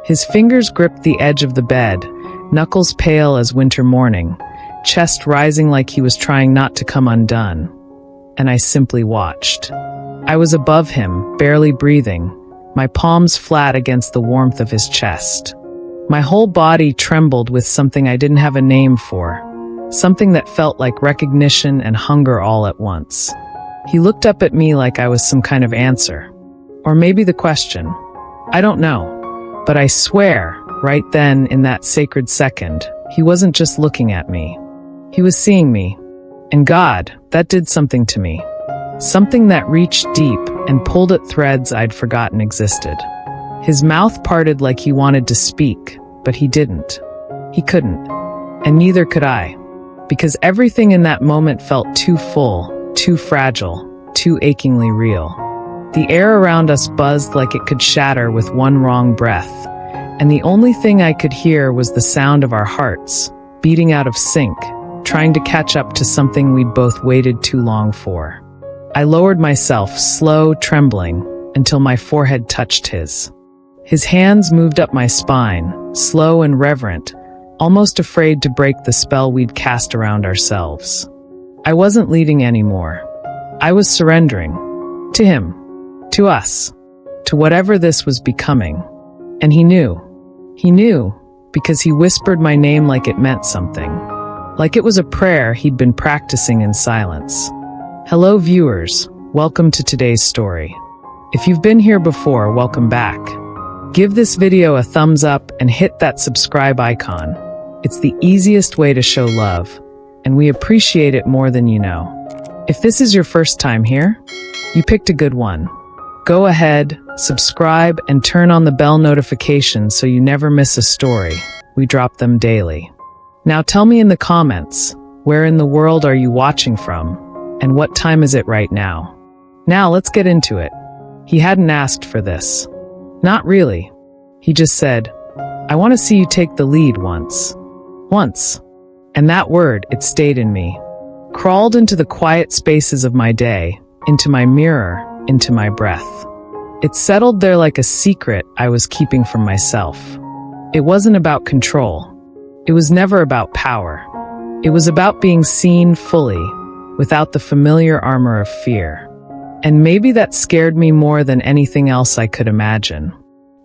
His fingers gripped the edge of the bed, knuckles pale as winter morning, chest rising like he was trying not to come undone. And I simply watched. I was above him, barely breathing, my palms flat against the warmth of his chest. My whole body trembled with something I didn't have a name for, something that felt like recognition and hunger all at once. He looked up at me like I was some kind of answer. Or maybe the question. I don't know. But I swear, right then, in that sacred second, he wasn't just looking at me. He was seeing me. And God, that did something to me. Something that reached deep and pulled at threads I'd forgotten existed. His mouth parted like he wanted to speak, but he didn't. He couldn't. And neither could I. Because everything in that moment felt too full, too fragile, too achingly real. The air around us buzzed like it could shatter with one wrong breath, and the only thing I could hear was the sound of our hearts, beating out of sync, trying to catch up to something we'd both waited too long for. I lowered myself, slow, trembling, until my forehead touched his. His hands moved up my spine, slow and reverent, almost afraid to break the spell we'd cast around ourselves. I wasn't leading anymore. I was surrendering. To him. To us. To whatever this was becoming. And he knew. He knew, because he whispered my name like it meant something. Like it was a prayer he'd been practicing in silence. Hello viewers, welcome to today's story. If you've been here before, welcome back. Give this video a thumbs up and hit that subscribe icon. It's the easiest way to show love, and we appreciate it more than you know. If this is your first time here, you picked a good one. Go ahead, subscribe, and turn on the bell notification so you never miss a story. We drop them daily. Now tell me in the comments, where in the world are you watching from, and what time is it right now? Now let's get into it. He hadn't asked for this. Not really. He just said, I want to see you take the lead once. Once. And that word, it stayed in me. Crawled into the quiet spaces of my day, into my mirror, into my breath. It settled there like a secret I was keeping from myself. It wasn't about control. It was never about power. It was about being seen fully, without the familiar armor of fear. And maybe that scared me more than anything else I could imagine.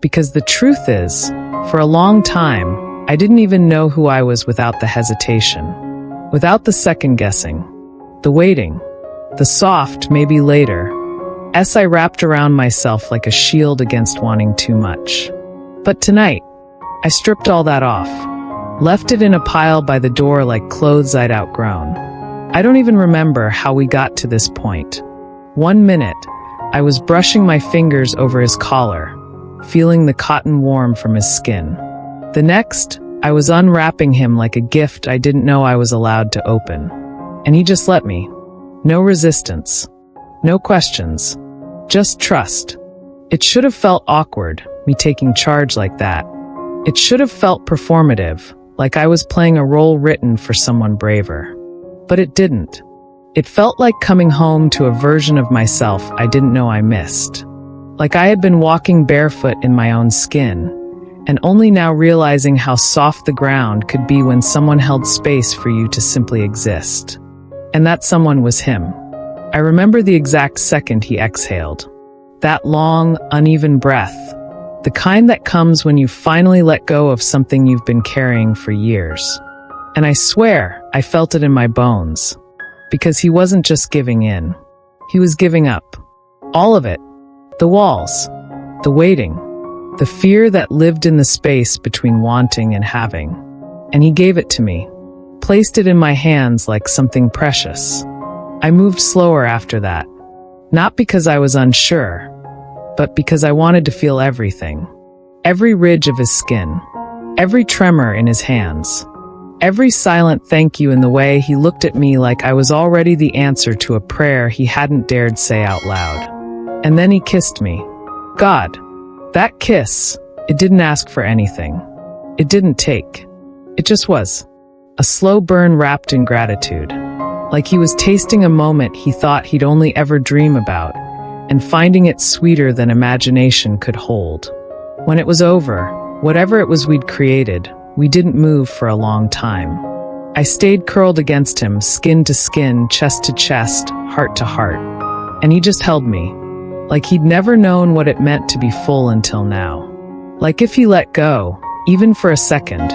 Because the truth is, for a long time, I didn't even know who I was without the hesitation. Without the second guessing. The waiting. The soft, maybe later, I wrapped around myself like a shield against wanting too much. But tonight, I stripped all that off. Left it in a pile by the door like clothes I'd outgrown. I don't even remember how we got to this point. One minute, I was brushing my fingers over his collar, feeling the cotton warm from his skin. The next, I was unwrapping him like a gift I didn't know I was allowed to open. And he just let me. No resistance. No questions. Just trust. It should have felt awkward, me taking charge like that. It should have felt performative, like I was playing a role written for someone braver. But it didn't. It felt like coming home to a version of myself I didn't know I missed. Like I had been walking barefoot in my own skin, and only now realizing how soft the ground could be when someone held space for you to simply exist. And that someone was him. I remember the exact second he exhaled. That long, uneven breath, the kind that comes when you finally let go of something you've been carrying for years. And I swear, I felt it in my bones. Because he wasn't just giving in. He was giving up. All of it. The walls. The waiting. The fear that lived in the space between wanting and having. And he gave it to me. Placed it in my hands like something precious. I moved slower after that. Not because I was unsure, but because I wanted to feel everything. Every ridge of his skin. Every tremor in his hands. Every silent thank you in the way he looked at me like I was already the answer to a prayer he hadn't dared say out loud. And then he kissed me. God. That kiss, it didn't ask for anything. It didn't take. It just was. A slow burn wrapped in gratitude. Like he was tasting a moment he thought he'd only ever dream about, and finding it sweeter than imagination could hold. When it was over, Whatever it was we'd created, we didn't move for a long time. I stayed curled against him, skin to skin, chest to chest, heart to heart. And he just held me, like he'd never known what it meant to be full until now. Like if he let go, even for a second,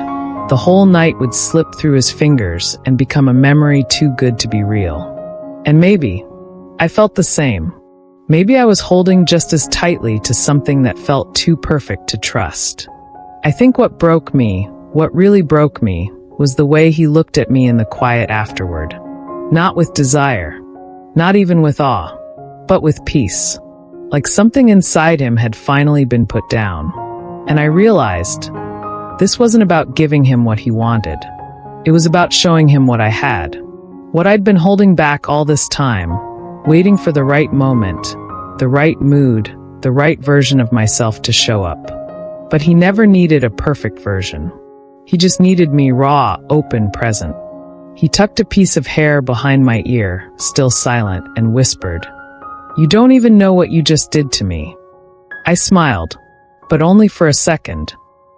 the whole night would slip through his fingers and become a memory too good to be real. And maybe I felt the same. Maybe I was holding just as tightly to something that felt too perfect to trust. I think what really broke me, was the way he looked at me in the quiet afterward. Not with desire, not even with awe, but with peace. Like something inside him had finally been put down. And I realized, this wasn't about giving him what he wanted. It was about showing him what I had. What I'd been holding back all this time, waiting for the right moment, the right mood, the right version of myself to show up. But he never needed a perfect version. He just needed me raw, open, present. He tucked a piece of hair behind my ear, still silent, and whispered, "You don't even know what you just did to me." I smiled, but only for a second,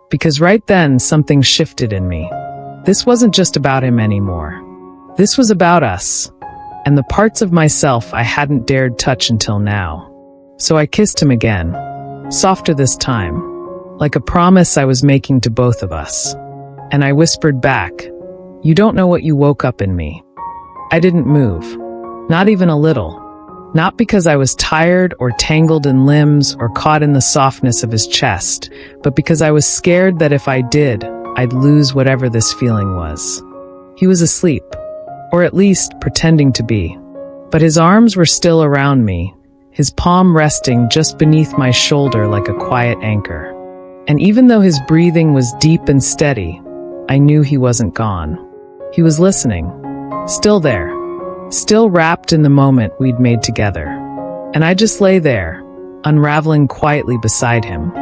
because right then something shifted in me. This wasn't just about him anymore. This was about us, and the parts of myself I hadn't dared touch until now. So I kissed him again, softer this time, like a promise I was making to both of us. And I whispered back, "You don't know what you woke up in me." I didn't move, not even a little. Not because I was tired or tangled in limbs or caught in the softness of his chest, but because I was scared that if I did, I'd lose whatever this feeling was. He was asleep, or at least pretending to be. But his arms were still around me, his palm resting just beneath my shoulder like a quiet anchor. And even though his breathing was deep and steady, I knew he wasn't gone. He was listening, still there, still wrapped in the moment we'd made together. And I just lay there, unraveling quietly beside him.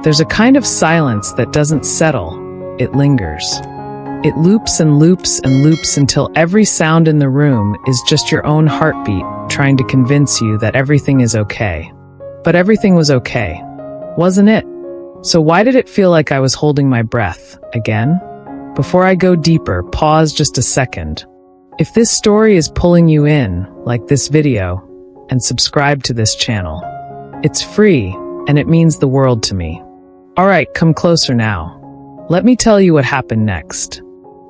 There's a kind of silence that doesn't settle, it lingers. It loops and loops and loops until every sound in the room is just your own heartbeat trying to convince you that everything is okay. But everything was okay, wasn't it? So why did it feel like I was holding my breath again? Before I go deeper, pause just a second. If this story is pulling you in, like this video, and subscribe to this channel. It's free, and it means the world to me. Alright, come closer now. Let me tell you what happened next.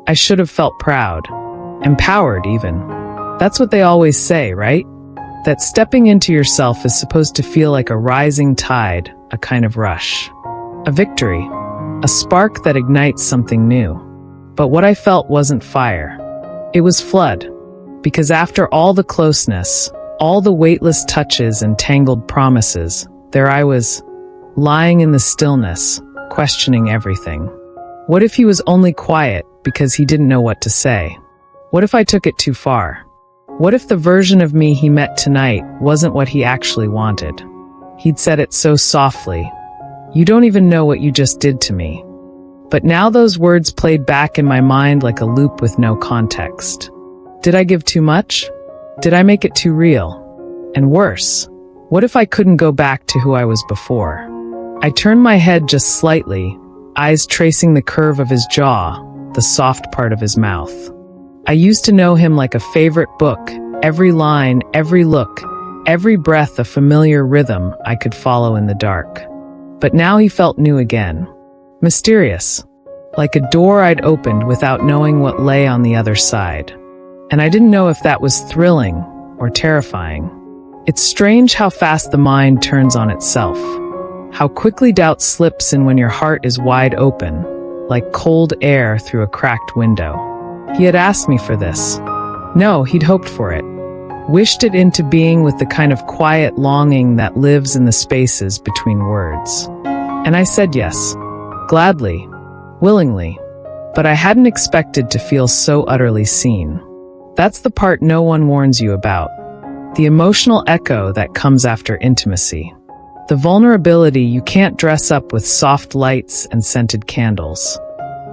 I should have felt proud. Empowered, even. That's what they always say, right? That stepping into yourself is supposed to feel like a rising tide, a kind of rush. A victory. A spark that ignites something new. But what I felt wasn't fire. It was flood. Because after all the closeness, all the weightless touches and tangled promises, there I was, lying in the stillness, questioning everything. What if he was only quiet because he didn't know what to say? What if I took it too far? What if the version of me he met tonight wasn't what he actually wanted? He'd said it so softly. "You don't even know what you just did to me." But now those words played back in my mind like a loop with no context. Did I give too much? Did I make it too real? And worse, what if I couldn't go back to who I was before? I turned my head just slightly, eyes tracing the curve of his jaw, the soft part of his mouth. I used to know him like a favorite book, every line, every look, every breath a familiar rhythm I could follow in the dark. But now he felt new again. Mysterious. Like a door I'd opened without knowing what lay on the other side. And I didn't know if that was thrilling or terrifying. It's strange how fast the mind turns on itself. How quickly doubt slips in when your heart is wide open, like cold air through a cracked window. He had asked me for this. No, he'd hoped for it. Wished it into being with the kind of quiet longing that lives in the spaces between words. And I said yes. Gladly. Willingly. But I hadn't expected to feel so utterly seen. That's the part no one warns you about. The emotional echo that comes after intimacy. The vulnerability you can't dress up with soft lights and scented candles.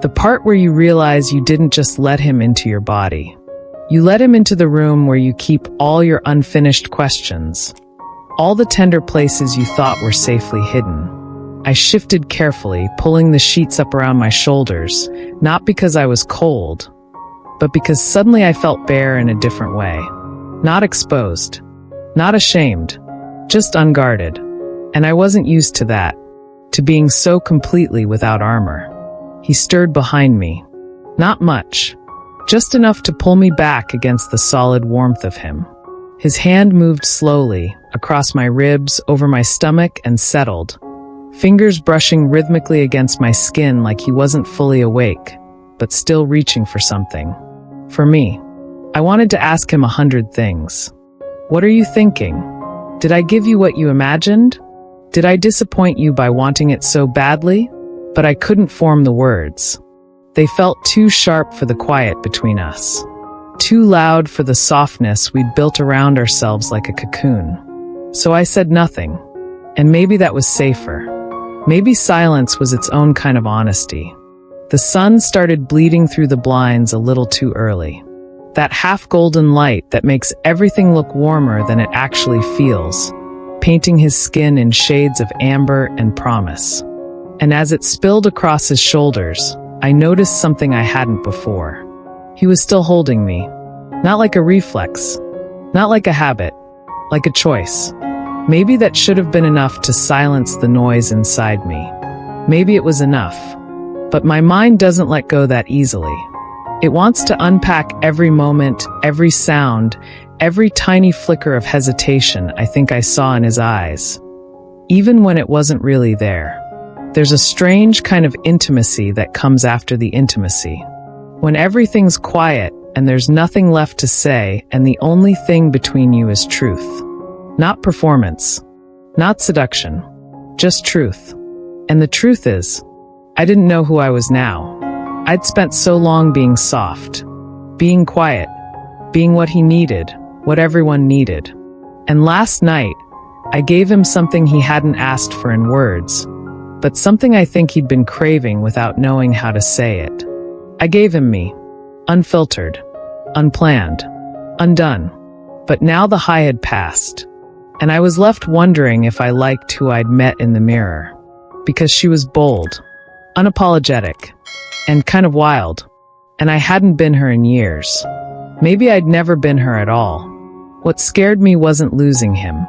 The part where you realize you didn't just let him into your body. You let him into the room where you keep all your unfinished questions. All the tender places you thought were safely hidden. I shifted carefully, pulling the sheets up around my shoulders, not because I was cold, but because suddenly I felt bare in a different way. Not exposed, not ashamed, just unguarded. And I wasn't used to that, to being so completely without armor. He stirred behind me. Not much, just enough to pull me back against the solid warmth of him. His hand moved slowly, across my ribs, over my stomach, and settled, fingers brushing rhythmically against my skin like he wasn't fully awake, but still reaching for something. For me, I wanted to ask him 100 things. What are you thinking? Did I give you what you imagined? Did I disappoint you by wanting it so badly? But I couldn't form the words. They felt too sharp for the quiet between us. Too loud for the softness we'd built around ourselves like a cocoon. So I said nothing. And maybe that was safer. Maybe silence was its own kind of honesty. The sun started bleeding through the blinds a little too early. That half-golden light that makes everything look warmer than it actually feels, painting his skin in shades of amber and promise. And as it spilled across his shoulders, I noticed something I hadn't before. He was still holding me. Not like a reflex. Not like a habit. Like a choice. Maybe that should have been enough to silence the noise inside me. Maybe it was enough. But my mind doesn't let go that easily. It wants to unpack every moment, every sound, every tiny flicker of hesitation I think I saw in his eyes. Even when it wasn't really there. There's a strange kind of intimacy that comes after the intimacy. When everything's quiet and there's nothing left to say and the only thing between you is truth. Not performance. Not seduction. Just truth. And the truth is, I didn't know who I was now. I'd spent so long being soft. Being quiet. Being what he needed. What everyone needed. And last night, I gave him something he hadn't asked for in words, but something I think he'd been craving without knowing how to say it. I gave him me. Unfiltered. Unplanned. Undone. But now the high had passed. And I was left wondering if I liked who I'd met in the mirror. Because she was bold. Unapologetic. And kind of wild. And I hadn't been her in years. Maybe I'd never been her at all. What scared me wasn't losing him.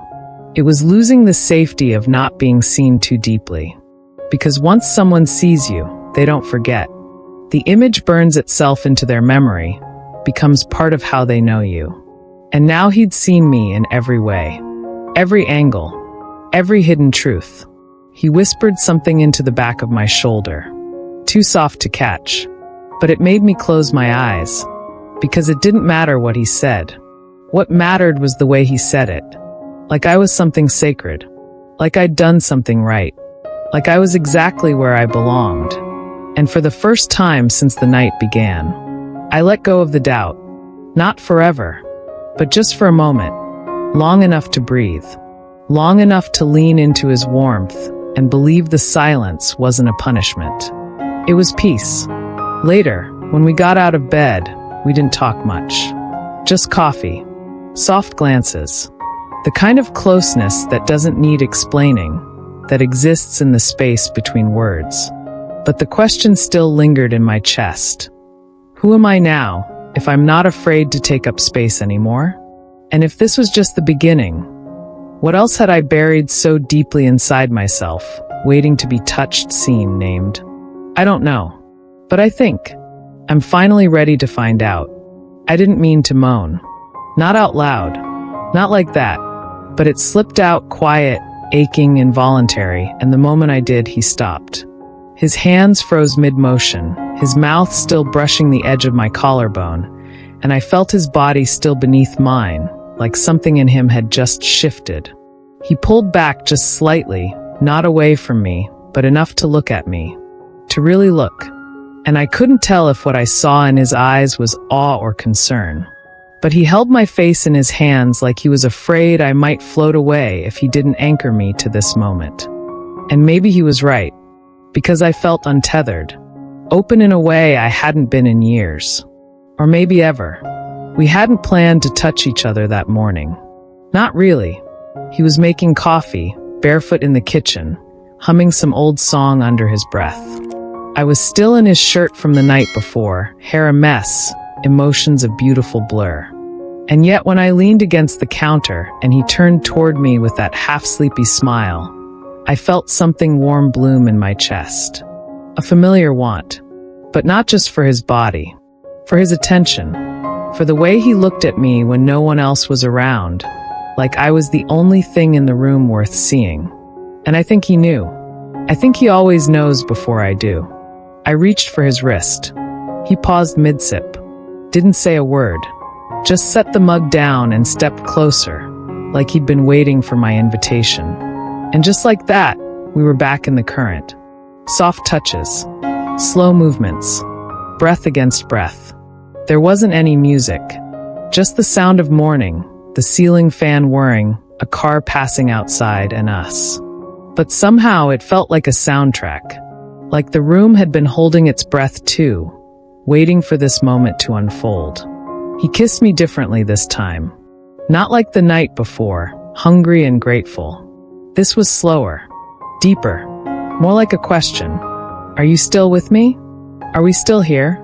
It was losing the safety of not being seen too deeply. Because once someone sees you, they don't forget. The image burns itself into their memory, becomes part of how they know you. And now he'd seen me in every way. Every angle. Every hidden truth. He whispered something into the back of my shoulder. Too soft to catch. But it made me close my eyes. Because it didn't matter what he said. What mattered was the way he said it. Like I was something sacred. Like I'd done something right. Like I was exactly where I belonged. And for the first time since the night began, I let go of the doubt. Not forever, but just for a moment. Long enough to breathe. Long enough to lean into his warmth and believe the silence wasn't a punishment. It was peace. Later, when we got out of bed, we didn't talk much. Just coffee. Soft glances. The kind of closeness that doesn't need explaining, that exists in the space between words. But the question still lingered in my chest. Who am I now, if I'm not afraid to take up space anymore? And if this was just the beginning, what else had I buried so deeply inside myself, waiting to be touched, seen, named? I don't know. But I think I'm finally ready to find out. I didn't mean to moan. Not out loud. Not like that. But it slipped out quiet, aching, involuntary, and the moment I did, he stopped. His hands froze mid-motion, his mouth still brushing the edge of my collarbone, and I felt his body still beneath mine, like something in him had just shifted. He pulled back just slightly, not away from me, but enough to look at me. To really look. And I couldn't tell if what I saw in his eyes was awe or concern. But he held my face in his hands like he was afraid I might float away if he didn't anchor me to this moment. And maybe he was right, because I felt untethered, open in a way I hadn't been in years. Or maybe ever. We hadn't planned to touch each other that morning. Not really. He was making coffee, barefoot in the kitchen, humming some old song under his breath. I was still in his shirt from the night before, hair a mess, emotions a beautiful blur. And yet when I leaned against the counter and he turned toward me with that half-sleepy smile, I felt something warm bloom in my chest. A familiar want, but not just for his body, for his attention, for the way he looked at me when no one else was around, like I was the only thing in the room worth seeing. And I think he knew. I think he always knows before I do. I reached for his wrist. He paused mid-sip, didn't say a word, just set the mug down and stepped closer, like he'd been waiting for my invitation. And just like that, we were back in the current. Soft touches, slow movements, breath against breath. There wasn't any music, just the sound of morning, the ceiling fan whirring, a car passing outside, and us. But somehow it felt like a soundtrack, like the room had been holding its breath too, waiting for this moment to unfold. He kissed me differently this time. Not like the night before, hungry and grateful. This was slower, deeper, more like a question. Are you still with me? Are we still here?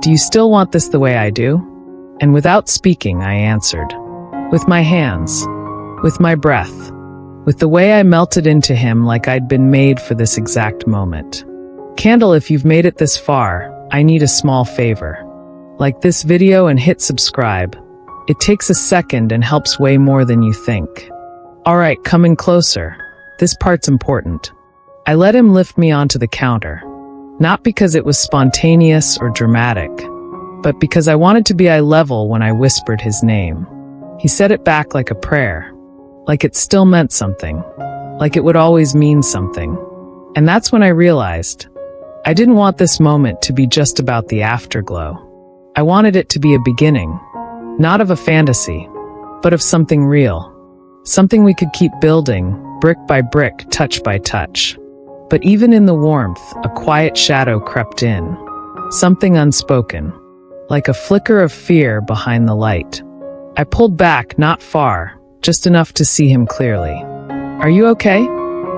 Do you still want this the way I do? And without speaking, I answered. With my hands, with my breath, with the way I melted into him like I'd been made for this exact moment. Candle, if you've made it this far, I need a small favor. Like this video and hit subscribe. It takes a second and helps way more than you think. Alright, come in closer. This part's important. I let him lift me onto the counter. Not because it was spontaneous or dramatic, but because I wanted to be eye level when I whispered his name. He said it back like a prayer, like it still meant something, like it would always mean something. And that's when I realized I didn't want this moment to be just about the afterglow. I wanted it to be a beginning, not of a fantasy, but of something real, something we could keep building, brick by brick, touch by touch. But even in the warmth, a quiet shadow crept in, something unspoken, like a flicker of fear behind the light. I pulled back, not far, just enough to see him clearly. Are you okay?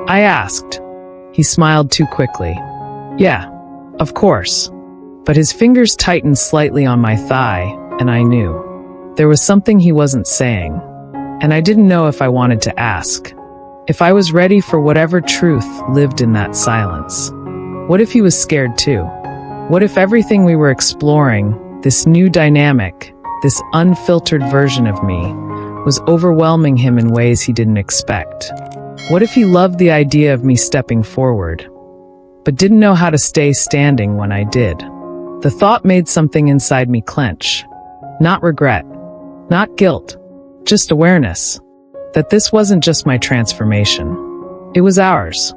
I asked. He smiled too quickly. Yeah, of course. But his fingers tightened slightly on my thigh, and I knew. There was something he wasn't saying, and I didn't know if I wanted to ask. If I was ready for whatever truth lived in that silence. What if he was scared too? What if everything we were exploring, this new dynamic, this unfiltered version of me, was overwhelming him in ways he didn't expect? What if he loved the idea of me stepping forward, but didn't know how to stay standing when I did? The thought made something inside me clench. Not regret, not guilt, just awareness. That this wasn't just my transformation. It was ours.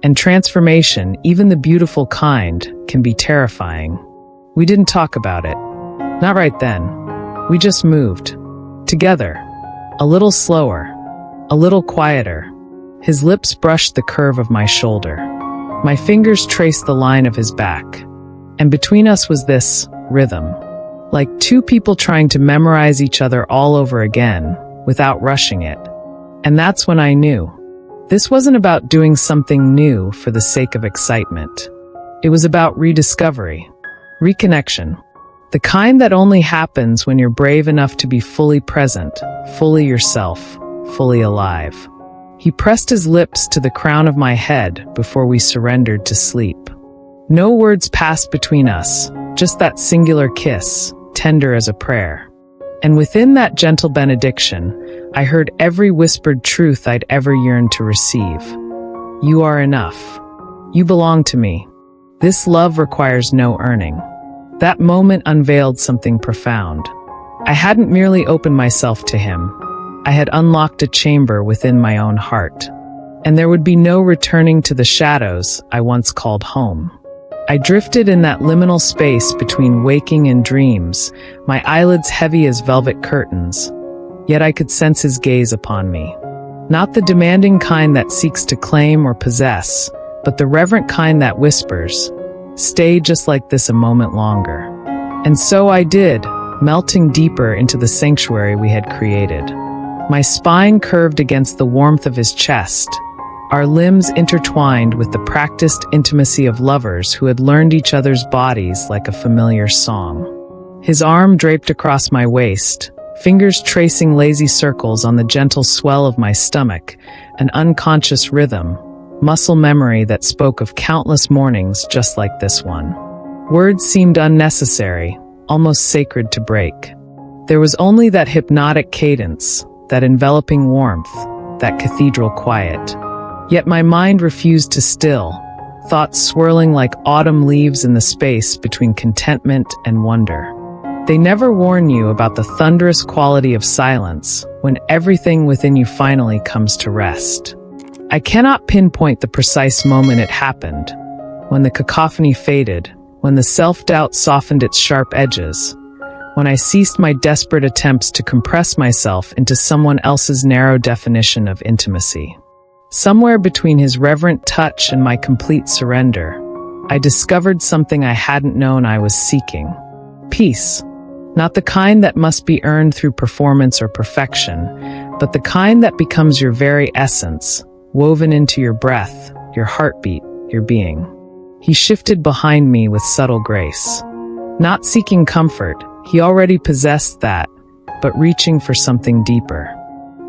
And transformation, even the beautiful kind, can be terrifying. We didn't talk about it. Not right then. We just moved. Together. A little slower. A little quieter. His lips brushed the curve of my shoulder. My fingers traced the line of his back. And between us was this rhythm. Like two people trying to memorize each other all over again, without rushing it. And that's when I knew. This wasn't about doing something new for the sake of excitement. It was about rediscovery, reconnection, the kind that only happens when you're brave enough to be fully present, fully yourself, fully alive. He pressed his lips to the crown of my head before we surrendered to sleep. No words passed between us, just that singular kiss, tender as a prayer. And within that gentle benediction, I heard every whispered truth I'd ever yearned to receive. You are enough. You belong to me. This love requires no earning. That moment unveiled something profound. I hadn't merely opened myself to him. I had unlocked a chamber within my own heart. And there would be no returning to the shadows I once called home. I drifted in that liminal space between waking and dreams, my eyelids heavy as velvet curtains. Yet I could sense his gaze upon me. Not the demanding kind that seeks to claim or possess, but the reverent kind that whispers, "Stay just like this a moment longer." And so I did, melting deeper into the sanctuary we had created. My spine curved against the warmth of his chest, our limbs intertwined with the practiced intimacy of lovers who had learned each other's bodies like a familiar song. His arm draped across my waist, fingers tracing lazy circles on the gentle swell of my stomach, an unconscious rhythm, muscle memory that spoke of countless mornings just like this one. Words seemed unnecessary, almost sacred to break. There was only that hypnotic cadence, that enveloping warmth, that cathedral quiet. Yet my mind refused to still, thoughts swirling like autumn leaves in the space between contentment and wonder. They never warn you about the thunderous quality of silence when everything within you finally comes to rest. I cannot pinpoint the precise moment it happened, when the cacophony faded, when the self-doubt softened its sharp edges, when I ceased my desperate attempts to compress myself into someone else's narrow definition of intimacy. Somewhere between his reverent touch and my complete surrender, I discovered something I hadn't known I was seeking. Peace. Not the kind that must be earned through performance or perfection, but the kind that becomes your very essence, woven into your breath, your heartbeat, your being. He shifted behind me with subtle grace. Not seeking comfort, he already possessed that, but reaching for something deeper.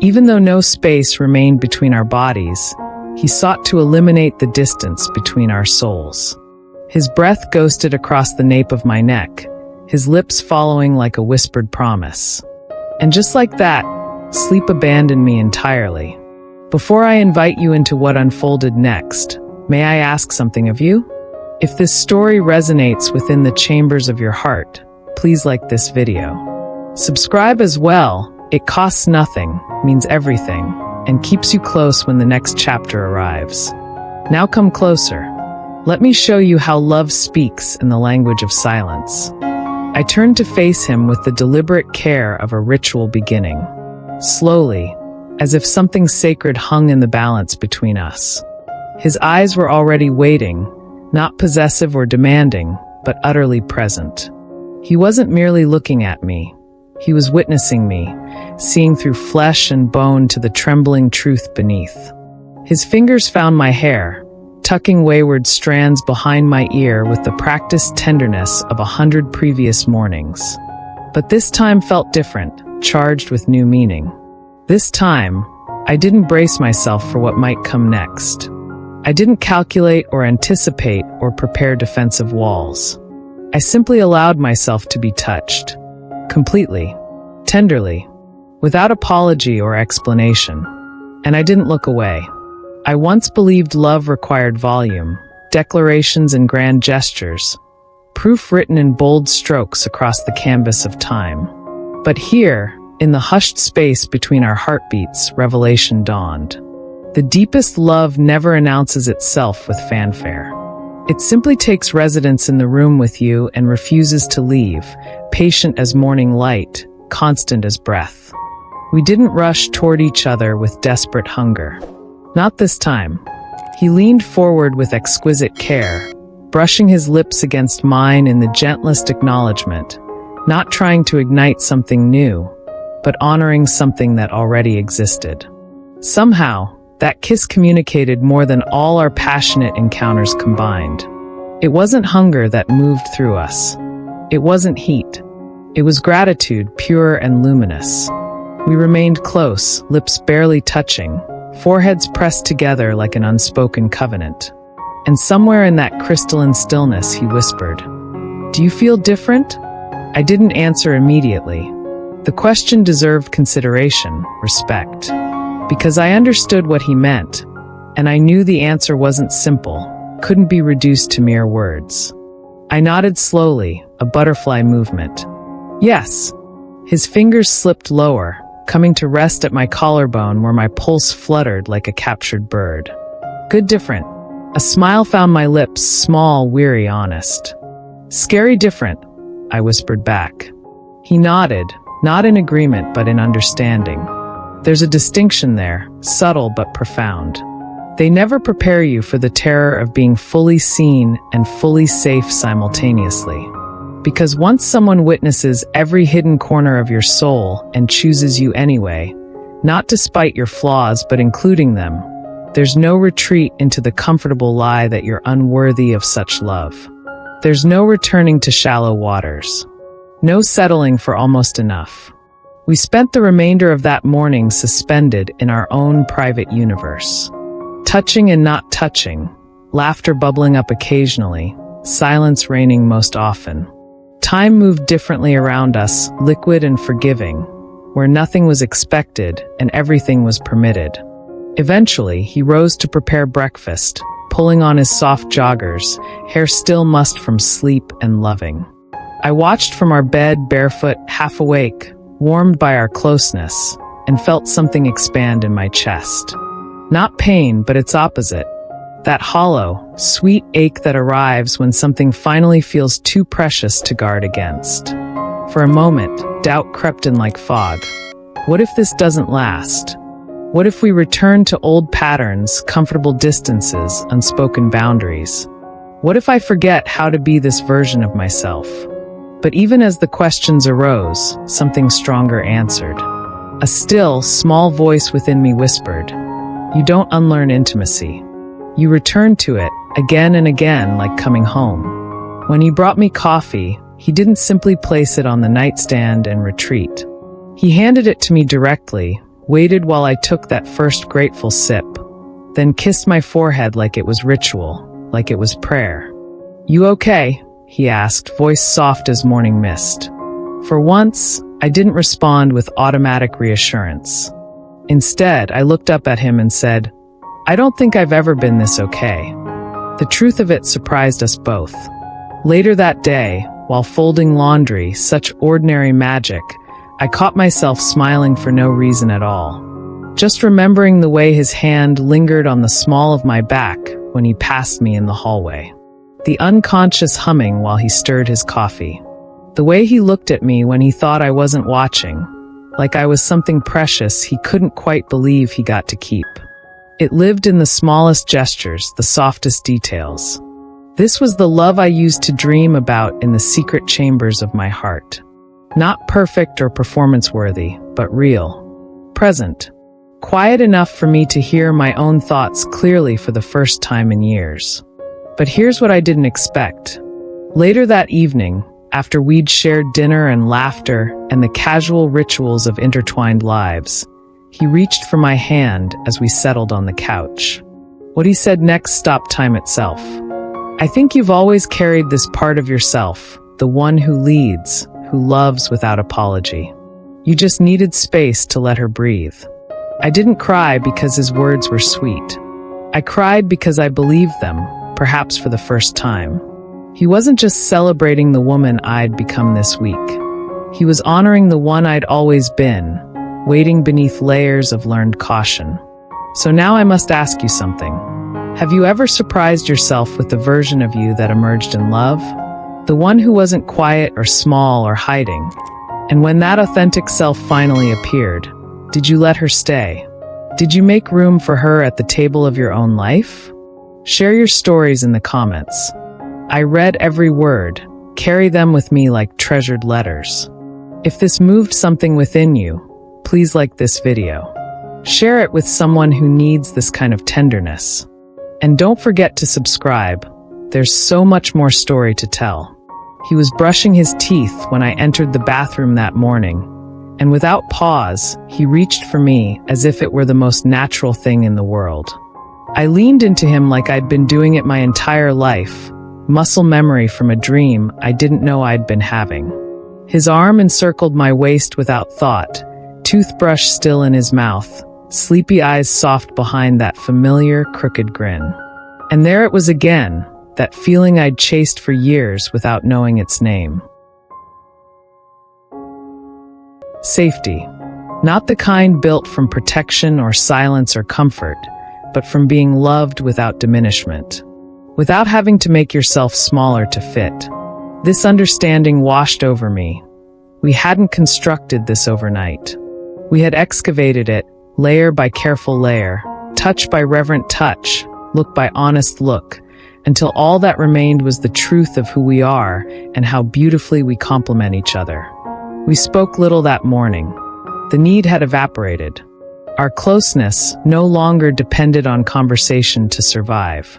Even though no space remained between our bodies, he sought to eliminate the distance between our souls. His breath ghosted across the nape of my neck, his lips following like a whispered promise. And just like that, sleep abandoned me entirely. Before I invite you into what unfolded next, may I ask something of you? If this story resonates within the chambers of your heart, please like this video. Subscribe as well. It costs nothing, means everything, and keeps you close when the next chapter arrives. Now come closer. Let me show you how love speaks in the language of silence. I turned to face him with the deliberate care of a ritual beginning. Slowly, as if something sacred hung in the balance between us. His eyes were already waiting, not possessive or demanding, but utterly present. He wasn't merely looking at me. He was witnessing me, seeing through flesh and bone to the trembling truth beneath. His fingers found my hair, tucking wayward strands behind my ear with the practiced tenderness of 100 previous mornings. But this time felt different, charged with new meaning. This time, I didn't brace myself for what might come next. I didn't calculate or anticipate or prepare defensive walls. I simply allowed myself to be touched. Completely, tenderly, without apology or explanation. And I didn't look away. I once believed love required volume, declarations and grand gestures, proof written in bold strokes across the canvas of time. But here, in the hushed space between our heartbeats, revelation dawned. The deepest love never announces itself with fanfare. It simply takes residence in the room with you and refuses to leave, patient as morning light, constant as breath. We didn't rush toward each other with desperate hunger. Not this time. He leaned forward with exquisite care, brushing his lips against mine in the gentlest acknowledgement, not trying to ignite something new, but honoring something that already existed. Somehow, that kiss communicated more than all our passionate encounters combined. It wasn't hunger that moved through us. It wasn't heat. It was gratitude, pure and luminous. We remained close, lips barely touching, foreheads pressed together like an unspoken covenant. And somewhere in that crystalline stillness, he whispered, "Do you feel different?" I didn't answer immediately. The question deserved consideration, respect. Because I understood what he meant, and I knew the answer wasn't simple, couldn't be reduced to mere words. I nodded slowly, a butterfly movement. Yes. His fingers slipped lower, coming to rest at my collarbone where my pulse fluttered like a captured bird. Good different. A smile found my lips, small, weary, honest. Scary different, I whispered back. He nodded, not in agreement but in understanding. There's a distinction there, subtle but profound. They never prepare you for the terror of being fully seen and fully safe simultaneously. Because once someone witnesses every hidden corner of your soul and chooses you anyway, not despite your flaws but including them, There's no retreat into the comfortable lie that you're unworthy of such love. There's no returning to shallow waters. No settling for almost enough. We spent the remainder of that morning suspended in our own private universe. Touching and not touching, laughter bubbling up occasionally, silence reigning most often. Time moved differently around us, liquid and forgiving, where nothing was expected and everything was permitted. Eventually, he rose to prepare breakfast, pulling on his soft joggers, hair still mussed from sleep and loving. I watched from our bed, barefoot, half awake, warmed by our closeness, and felt something expand in my chest. Not pain, but its opposite. That hollow, sweet ache that arrives when something finally feels too precious to guard against. For a moment, doubt crept in like fog. What if this doesn't last? What if we return to old patterns, comfortable distances, unspoken boundaries? What if I forget how to be this version of myself? But even as the questions arose, something stronger answered. A still, small voice within me whispered, "You don't unlearn intimacy. You return to it, again and again, like coming home." When he brought me coffee, he didn't simply place it on the nightstand and retreat. He handed it to me directly, waited while I took that first grateful sip, then kissed my forehead like it was ritual, like it was prayer. "You okay?" he asked, voice soft as morning mist. For once, I didn't respond with automatic reassurance. Instead, I looked up at him and said, "I don't think I've ever been this okay." The truth of it surprised us both. Later that day, while folding laundry, such ordinary magic, I caught myself smiling for no reason at all. Just remembering the way his hand lingered on the small of my back when he passed me in the hallway. The unconscious humming while he stirred his coffee. The way he looked at me when he thought I wasn't watching, like I was something precious he couldn't quite believe he got to keep. It lived in the smallest gestures, the softest details. This was the love I used to dream about in the secret chambers of my heart. Not perfect or performance-worthy, but real. Present. Quiet enough for me to hear my own thoughts clearly for the first time in years. But here's what I didn't expect. Later that evening, after we'd shared dinner and laughter and the casual rituals of intertwined lives, he reached for my hand as we settled on the couch. What he said next stopped time itself. "I think you've always carried this part of yourself, the one who leads, who loves without apology. You just needed space to let her breathe." I didn't cry because his words were sweet. I cried because I believed them, perhaps for the first time. He wasn't just celebrating the woman I'd become this week. He was honoring the one I'd always been, waiting beneath layers of learned caution. So now I must ask you something. Have you ever surprised yourself with the version of you that emerged in love? The one who wasn't quiet or small or hiding. And when that authentic self finally appeared, did you let her stay? Did you make room for her at the table of your own life? Share your stories in the comments. I read every word. Carry them with me like treasured letters. If this moved something within you, please like this video. Share it with someone who needs this kind of tenderness. And don't forget to subscribe. There's so much more story to tell. He was brushing his teeth when I entered the bathroom that morning, and without pause, he reached for me as if it were the most natural thing in the world. I leaned into him like I'd been doing it my entire life, muscle memory from a dream I didn't know I'd been having. His arm encircled my waist without thought, toothbrush still in his mouth, sleepy eyes soft behind that familiar, crooked grin. And there it was again, that feeling I'd chased for years without knowing its name. Safety. Not the kind built from protection or silence or comfort, but from being loved without diminishment. Without having to make yourself smaller to fit. This understanding washed over me. We hadn't constructed this overnight. We had excavated it, layer by careful layer, touch by reverent touch, look by honest look, until all that remained was the truth of who we are and how beautifully we complement each other. We spoke little that morning. The need had evaporated. Our closeness no longer depended on conversation to survive.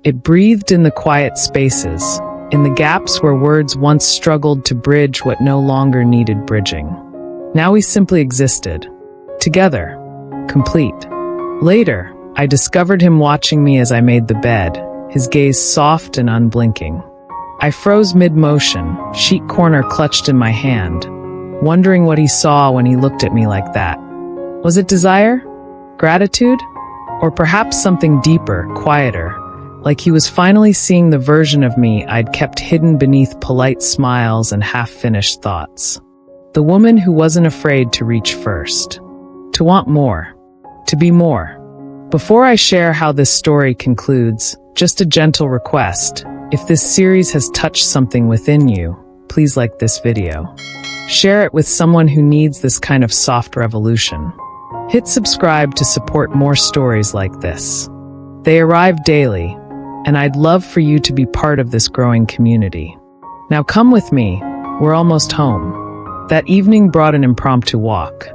It breathed in the quiet spaces, in the gaps where words once struggled to bridge what no longer needed bridging. Now we simply existed, together, complete. Later, I discovered him watching me as I made the bed, his gaze soft and unblinking. I froze mid-motion, sheet corner clutched in my hand, wondering what he saw when he looked at me like that. Was it desire? Gratitude? Or perhaps something deeper, quieter, like he was finally seeing the version of me I'd kept hidden beneath polite smiles and half-finished thoughts. The woman who wasn't afraid to reach first. To want more. To be more. Before I share how this story concludes, just a gentle request. If this series has touched something within you, please like this video. Share it with someone who needs this kind of soft revolution. Hit subscribe to support more stories like this. They arrive daily, and I'd love for you to be part of this growing community. Now come with me, we're almost home. That evening brought an impromptu walk.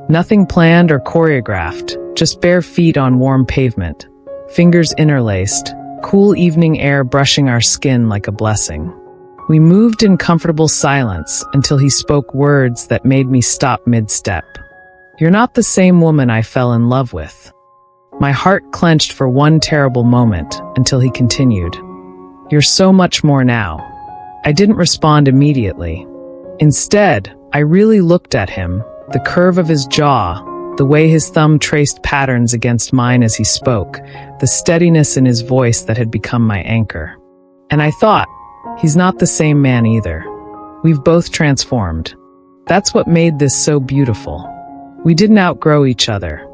Nothing planned or choreographed, just bare feet on warm pavement, fingers interlaced, cool evening air brushing our skin like a blessing. We moved in comfortable silence until he spoke words that made me stop mid-step. You're not the same woman I fell in love with. My heart clenched for one terrible moment until he continued. You're so much more now. I didn't respond immediately. Instead, I really looked at him, the curve of his jaw, the way his thumb traced patterns against mine as he spoke, the steadiness in his voice that had become my anchor. And I thought, he's not the same man either. We've both transformed. That's what made this so beautiful. We didn't outgrow each other.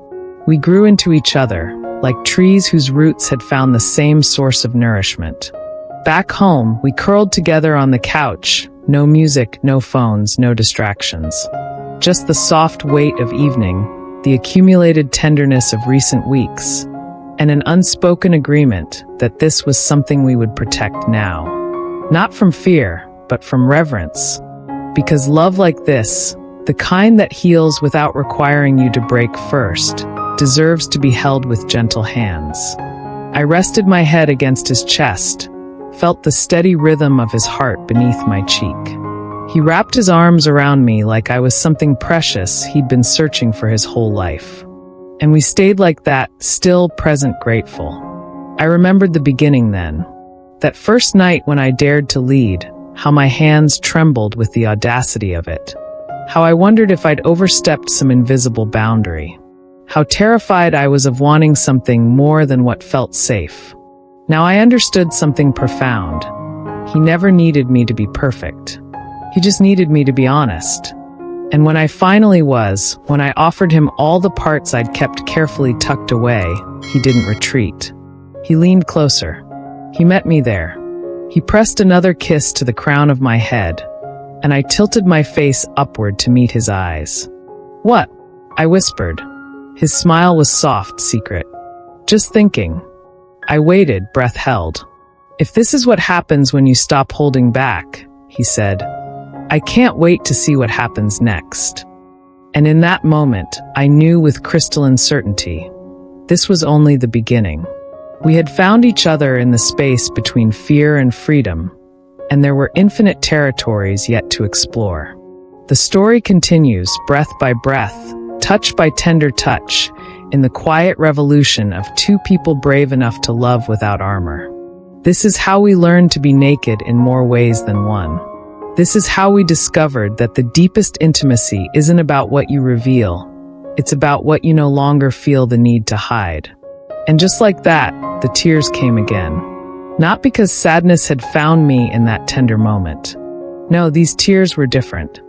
We grew into each other, like trees whose roots had found the same source of nourishment. Back home, we curled together on the couch, no music, no phones, no distractions. Just the soft weight of evening, the accumulated tenderness of recent weeks, and an unspoken agreement that this was something we would protect now. Not from fear, but from reverence. Because love like this, the kind that heals without requiring you to break first, deserves to be held with gentle hands. I rested my head against his chest, felt the steady rhythm of his heart beneath my cheek. He wrapped his arms around me like I was something precious he'd been searching for his whole life. And we stayed like that, still, present, grateful. I remembered the beginning then. That first night when I dared to lead, how my hands trembled with the audacity of it. How I wondered if I'd overstepped some invisible boundary. How terrified I was of wanting something more than what felt safe. Now I understood something profound. He never needed me to be perfect. He just needed me to be honest. And when I finally was, when I offered him all the parts I'd kept carefully tucked away, he didn't retreat. He leaned closer. He met me there. He pressed another kiss to the crown of my head, and I tilted my face upward to meet his eyes. What? I whispered. His smile was soft, secret. Just thinking. I waited, breath held. If this is what happens when you stop holding back, he said, I can't wait to see what happens next. And in that moment, I knew with crystalline certainty, this was only the beginning. We had found each other in the space between fear and freedom, and there were infinite territories yet to explore. The story continues, breath by breath, touch by tender touch, in the quiet revolution of two people brave enough to love without armor. This is how we learned to be naked in more ways than one. This is how we discovered that the deepest intimacy isn't about what you reveal. It's about what you no longer feel the need to hide. And just like that, the tears came again. Not because sadness had found me in that tender moment. No, these tears were different.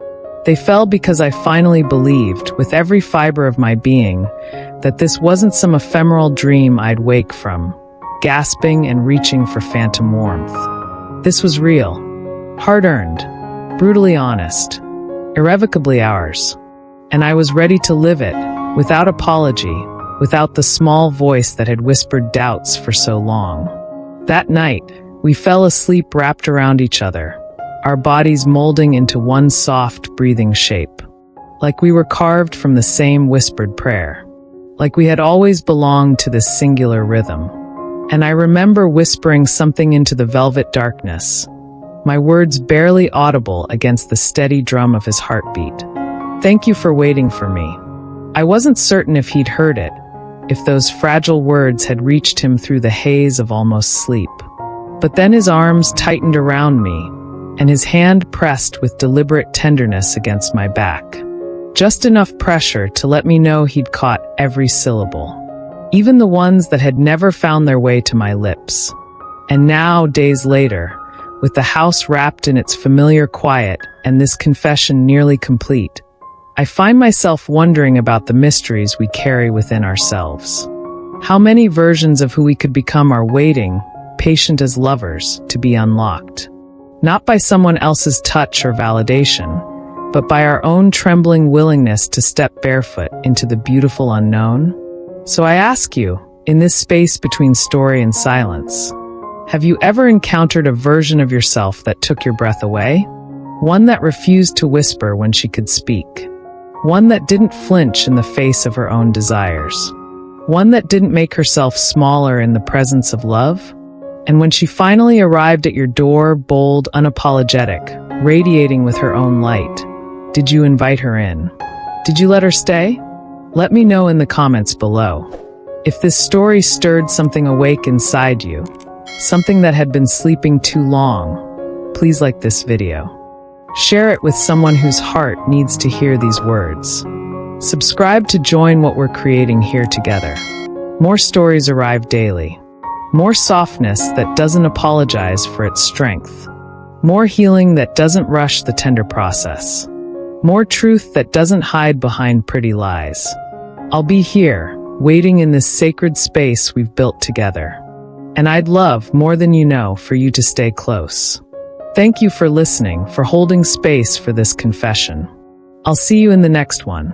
They fell because I finally believed, with every fiber of my being, that this wasn't some ephemeral dream I'd wake from, gasping and reaching for phantom warmth. This was real, hard-earned, brutally honest, irrevocably ours. And I was ready to live it, without apology, without the small voice that had whispered doubts for so long. That night, we fell asleep wrapped around each other, our bodies molding into one soft, breathing shape, like we were carved from the same whispered prayer. like we had always belonged to this singular rhythm. And I remember whispering something into the velvet darkness, my words barely audible against the steady drum of his heartbeat. "Thank you for waiting for me." I wasn't certain if he'd heard it, if those fragile words had reached him through the haze of almost sleep. But then his arms tightened around me, and his hand pressed with deliberate tenderness against my back. Just enough pressure to let me know he'd caught every syllable, even the ones that had never found their way to my lips. And now, days later, with the house wrapped in its familiar quiet and this confession nearly complete, I find myself wondering about the mysteries we carry within ourselves. How many versions of who we could become are waiting, patient as lovers, to be unlocked? Not by someone else's touch or validation, but by our own trembling willingness to step barefoot into the beautiful unknown. So I ask you, in this space between story and silence, have you ever encountered a version of yourself that took your breath away? One that refused to whisper when she could speak. One that didn't flinch in the face of her own desires. One that didn't make herself smaller in the presence of love. And when she finally arrived at your door, bold, unapologetic, radiating with her own light, did you invite her in? Did you let her stay? Let me know in the comments below. If this story stirred something awake inside you, something that had been sleeping too long, please like this video. Share it with someone whose heart needs to hear these words. Subscribe to join what we're creating here together. More stories arrive daily. More softness that doesn't apologize for its strength. More healing that doesn't rush the tender process. More truth that doesn't hide behind pretty lies. I'll be here, waiting in this sacred space we've built together. And I'd love, more than you know, for you to stay close. Thank you for listening, for holding space for this confession. I'll see you in the next one.